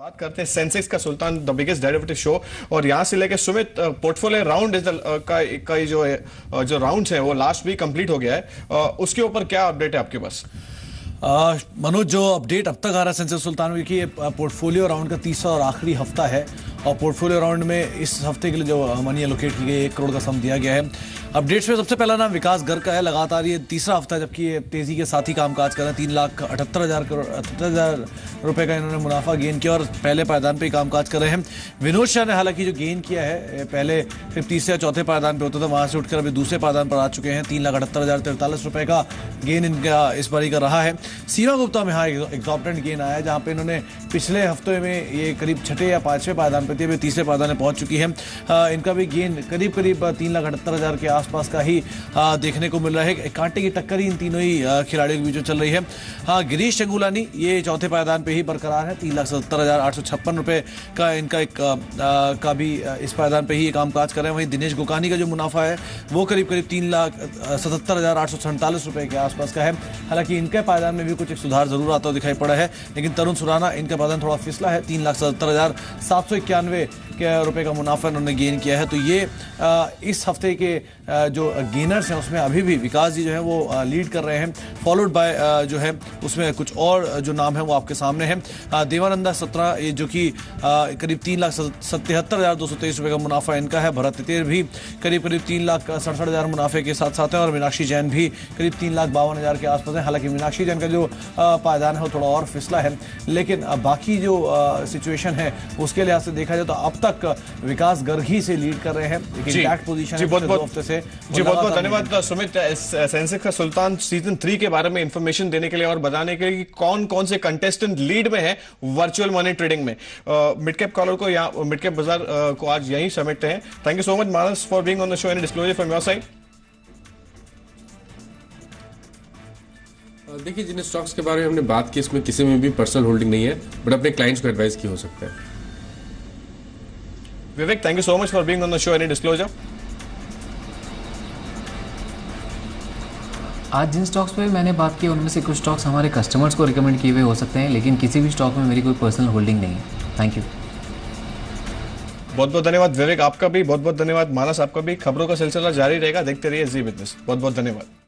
बात करते हैं सेंसेक्स का सुल्तान, द बिगेस्ट डेरिवेटिव शो, और यहां से लेकर सुमित पोर्टफोलियो राउंड इज का जो है जो राउंड्स है वो लास्ट वीक कंप्लीट हो गया है, उसके ऊपर क्या अपडेट है आपके पास? मनोज, जो अपडेट अब तक आ रहा है सेंसेक्स सुल्तान की, पोर्टफोलियो राउंड का तीसरा और आखिरी हफ्ता है और पोर्टफोलियो राउंड में इस हफ्ते के लिए जो मनी एलोकेट की गई 1 करोड़ का सम दिया गया है। अपडेट्स में सबसे पहला नाम विकास गर्ग का है। लगातार ये तीसरा हफ्ता है जबकि ये तेजी के साथ ही कामकाज कर रहे हैं। 3,78,000 रुपए का इन्होंने मुनाफा गेन किया और पहले पायदान पे ही कामकाज कर रहे हैं। विनोद शाह ने हालांकि जो गेन किया है, पहले सिर्फ तीसरे या चौथे पायदान पे होता था, वहां से उठकर अभी दूसरे पायदान पर आ चुके हैं। 3,78,043 रुपए का गेन इनका इस बारी का रहा है। सीमा गुप्ता में हाँ एग्जॉर्बिटेंट गेन आया है, जहां पे इन्होंने पिछले हफ्ते में ये करीब छठे या पांचवें पायदान पे थी, अभी तीसरे पायदान में पहुंच चुकी है। इनका भी गेन करीब 3,78,000 के आसपास का ही देखने को मिल रहा है। कांटे की टक्कर ही इन तीनों ही खिलाड़ियों के बीच में चल रही है। हाँ, गिरीश चंगुलानी ये चौथे पायदान पे ही बरकरार है। 3,77,856 रुपए का इनका एक का भी इस पायदान पे ही कामकाज कर रहे हैं। वहीं दिनेश गोकानी का जो मुनाफा है वो करीब 3,77,847 रुपए के आसपास का है। हालांकि इनके पायदान में भी कुछ एक सुधार जरूर आता हुआ दिखाई पड़ा है, लेकिन तरुण सुराना इनका पायदान थोड़ा फिसला है। 3,77,791 रुपए का मुनाफा इन्होंने गेन किया है। तो ये इस हफ्ते के जो गेनर्स हैं उसमें अभी भी विकास जी जो है वो लीड कर रहे हैं, फॉलोड बाय जो है उसमें कुछ और जो नाम है वो आपके सामने हैं। देवानंदा 17 ये जो कि करीब 3,77,223 रुपए का मुनाफा इनका है। भरत तेर भी करीब 3,67,000 मुनाफे के साथ साथ है और मीनाक्षी जैन भी करीब 3,52,000 के आसपास है। हालांकि मीनाक्षी जैन का जो पायदान है वो थोड़ा और फिसला है, लेकिन बाकी जो सिचुएशन है उसके लिहाज से देखा जाए तो अब तक विकास गर्ग ही से लीड कर रहे हैं। इंटैक्ट पोजीशन है बहुत बहुत धन्यवाद सुमित, सेंसेक्स का सुल्तान सीजन 3 के बारे में इंफॉर्मेशन देने के लिए और बताने के लिए कि कौन कौन से कंटेस्टेंट लीड में है वर्चुअल मनी ट्रेडिंग में। मिड कैप कॉलर को या मिड कैप बाजार को आज यहीं समेटते हैं। Thank you so much Manas for being on the show. Any disclosure from your side? देखिए, जिन स्टॉक्स के बारे में हमने बात की इसमें किसी में भी पर्सनल होल्डिंग नहीं है, बट अपने क्लाइंट्स को एडवाइस की हो सकता है। Vivek, thank you so much for being on the show. Any disclosure? आज जिन स्टॉक्स पे मैंने बात की उनमें से कुछ स्टॉक्स हमारे कस्टमर्स को रिकमेंड किए हुए हो सकते हैं, लेकिन किसी भी स्टॉक में मेरी कोई पर्सनल होल्डिंग नहीं है। Thank you. बहुत बहुत धन्यवाद विवेक, आपका भी बहुत बहुत धन्यवाद। मानस, आपका भी। खबरों का सिलसिला जारी रहेगा, देखते रहिए जी बिजनेस। बहुत बहुत धन्यवाद।